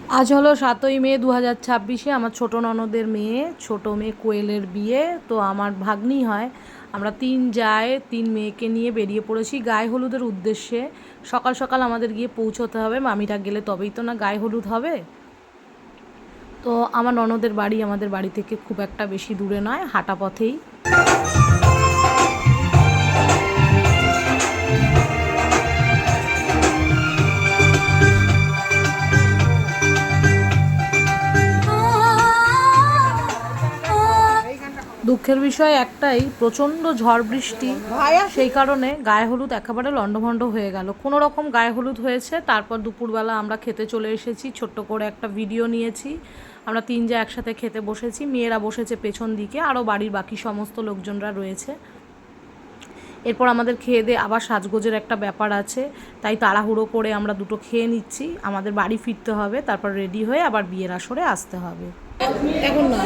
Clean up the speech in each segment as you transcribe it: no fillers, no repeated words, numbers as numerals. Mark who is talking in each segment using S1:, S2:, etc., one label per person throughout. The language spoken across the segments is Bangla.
S1: আজ হলো 7ই মে 2026। আমার ছোটো ননদের মেয়ে, ছোটো মেয়ে কোয়েলের বিয়ে। তো আমার ভাগ্নি হয়। আমরা 3 জায়ে 3 মেয়েকে নিয়ে বেরিয়ে পড়েছি গায়ে হলুদের উদ্দেশ্যে। সকাল সকাল আমাদের গিয়ে পৌঁছতে হবে, মামিরা গেলে তবেই তো না গায়ে হলুদ হবে। তো আমার ননদের বাড়ি আমাদের বাড়ি থেকে খুব একটা বেশি দূরে নয়, হাঁটা পথেই। দুঃখের বিষয় একটাই, প্রচণ্ড ঝড় বৃষ্টি, সেই কারণে গায়ে হলুদ একেবারে লণ্ডভণ্ড হয়ে গেল। কোনো রকম গায়ে হলুদ হয়েছে। তারপর দুপুরবেলা আমরা খেতে চলে এসেছি, ছোট্ট করে একটা ভিডিও নিয়েছি। আমরা 3 জা একসাথে খেতে বসেছি, মেয়েরা বসেছে পেছন দিকে, আরও বাড়ির বাকি সমস্ত লোকজনরা রয়েছে। এরপর আমাদের খেয়ে দিয়ে আবার সাজগোজের একটা ব্যাপার আছে, তাই তাড়াহুড়ো করে আমরা দুটো খেয়ে নিচ্ছি। আমাদের বাড়ি ফিরতে হবে, তারপর রেডি হয়ে আবার বিয়ের আসরে আসতে হবে। এখন না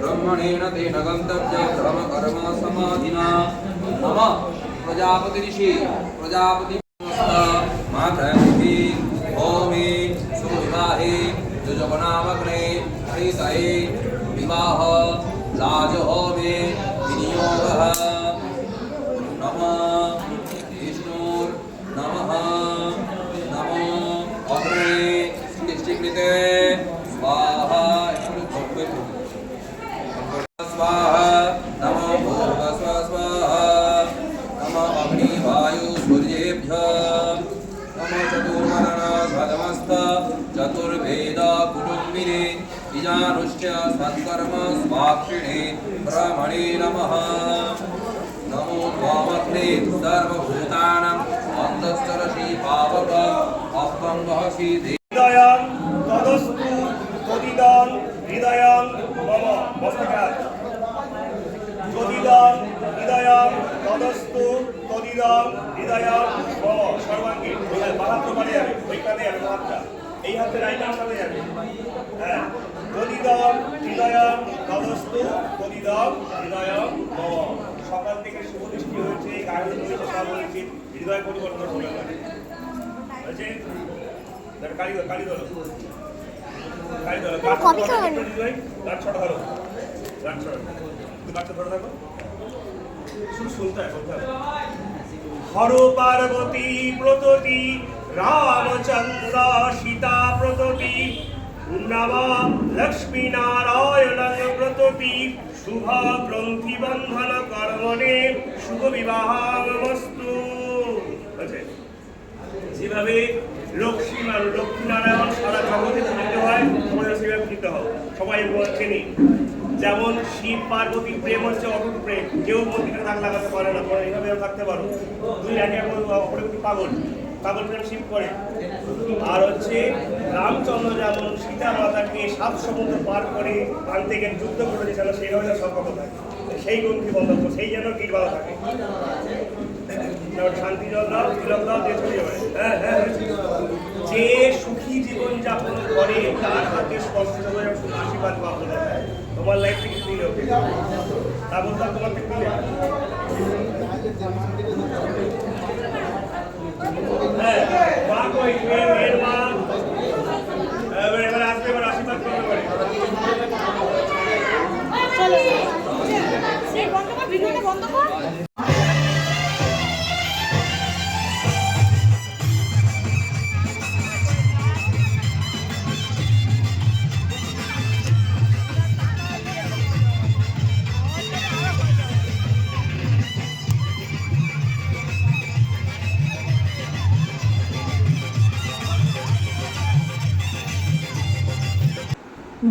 S2: ब्रह्मणेन तेन गन्तव्यं धर्मकर्म समाधिना मम प्रजापति ऋषि प्रजापति मातृभि भौमि सुविवाहे जुजगनामग्ने हरितये विवाह राजहोमे विनियोगः नमः विष्णुर् नमः नमो अग्ने सृष्टिकृते स्वाहा स्वाहा नमो भूर्भुवः स्वाहा नमो अग्नि वायु सूर्येभ्यः नमो चतुर्वर्णधर्मस्थ चतुर्वेद कुटुम्बिने ईजानुश्च सत्कर्म स्वाक्षिणे ब्रह्मणे नमः नमो त्वामग्ने सर्वभूतानाम् अन्तःसरसि पावक अपङ्गहसि
S3: हृदयं तदस्तु तदिदं हृदयं मम मस्तकात् तदिदं हृदयं तदस्तु तदिदं हृदयं मम सर्वांगे বাহাত্র মানে যাবে ওইখানে যাবে হাতটা এই হাতে রাইটার সামনে যাবে হ্যাঁ তদিদং হৃদয়ং তদস্তু তদিদং হৃদয়ং মম সকাল থেকে শুভ দৃষ্টি হয়েছে গায়ে হয়েছে সব হয়েছে হৃদয় পরিবর্তন হলো না আছে কারিগর কারিগর
S4: কপি খাওয়ানো
S3: গাছ ছড়া ধরো গাছ ছড়া তুমি গাছটা ধরে থাকো শুধু শুনতে হয় বলতে হবে হর পার্বতী প্রততি রামচন্দ্র সীতা প্রততি নমা লক্ষ্মী নারায়ণ প্রততি শুভ গ্রন্থি বন্ধন কর্মণে শুভ বিবাহমস্তু যেভাবে লক্ষ্মীনারায়ণ সারা জগতে পূজিত হয় তোমাদের সেভাবে পূজিত হও সবাই চেনি। যেমন শিব পার্বতী প্রেম হচ্ছে অটুট প্রেম, কেউ মন্দিরে দাগ লাগাতে পারে না, তোমরা এইভাবে থাকতে পারো। দুই একে অপরের প্রতি পাগল পাগল প্রেম শিব করে। আর হচ্ছে রামচন্দ্র যেমন সীতা মাতাকে 7 সমুদ্র পার করে আনতে গিয়ে যুদ্ধ করেছে যেন সেইভাবে সম্পর্ক থাকে, সেই গ্রন্থি বন্ধ সেই যেন গীত ভালো থাকে। শান্তি জল দাও তিলক দাও দিয়ে চলে যাবে। হ্যাঁ হ্যাঁ যে সুখী জীবন যাপন করে তার হাতে স্পর্শ করে আশীর্বাদ পাবো না। তোমার লাইফ থেকে দিল তা বলতে তোমার থেকে দিলে হ্যাঁ মা কই মেয়ের মা এবার আসবে, এবার আশীর্বাদ করতে পারে।
S4: বন্ধ কর, ভিডিওটা বন্ধ কর।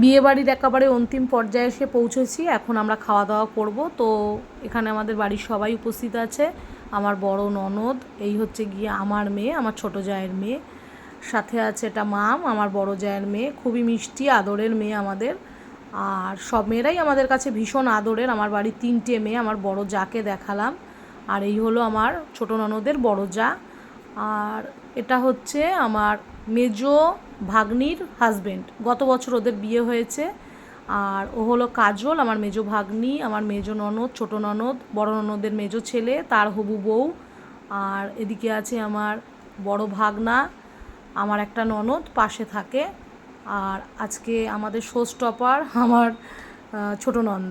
S1: বিয়েবাড়ির একেবারে অন্তিম পর্যায়ে এসে পৌঁছেছি। এখন আমরা খাওয়া দাওয়া করব। তো এখানে আমাদের বাড়ির সবাই উপস্থিত আছে। আমার বড় ননদ, এই হচ্ছে গিয়ে আমার মেয়ে, আমার ছোট জায়ের মেয়ে, সাথে আছে এটা মাম, আমার বড় জায়ের মেয়ে, খুবই মিষ্টি আদরের মেয়ে আমাদের। আর সব মেয়েরাই আমাদের কাছে ভীষণ আদরের। আমার বাড়ির 3টে মেয়ে, আমার বড় জাকে দেখালাম, আর এই হলো আমার ছোট ননদের বড় জা, আর এটা হচ্ছে আমার মেজো ভাগ্নির হাজবেন্ড। গত বছর ওদের বিয়ে হয়েছে। আর ও হলো কাজল, আমার মেজো ভাগ্নি, আমার মেজো ননদ, ছোটো ননদ, বড় ননদের মেজো ছেলে, তার হবু বউ। আর এদিকে আছে আমার বড় ভাগনা, আমার একটা ননদ পাশে থাকে। আর আজকে আমাদের শো স্টপার আমার ছোটো ননদ।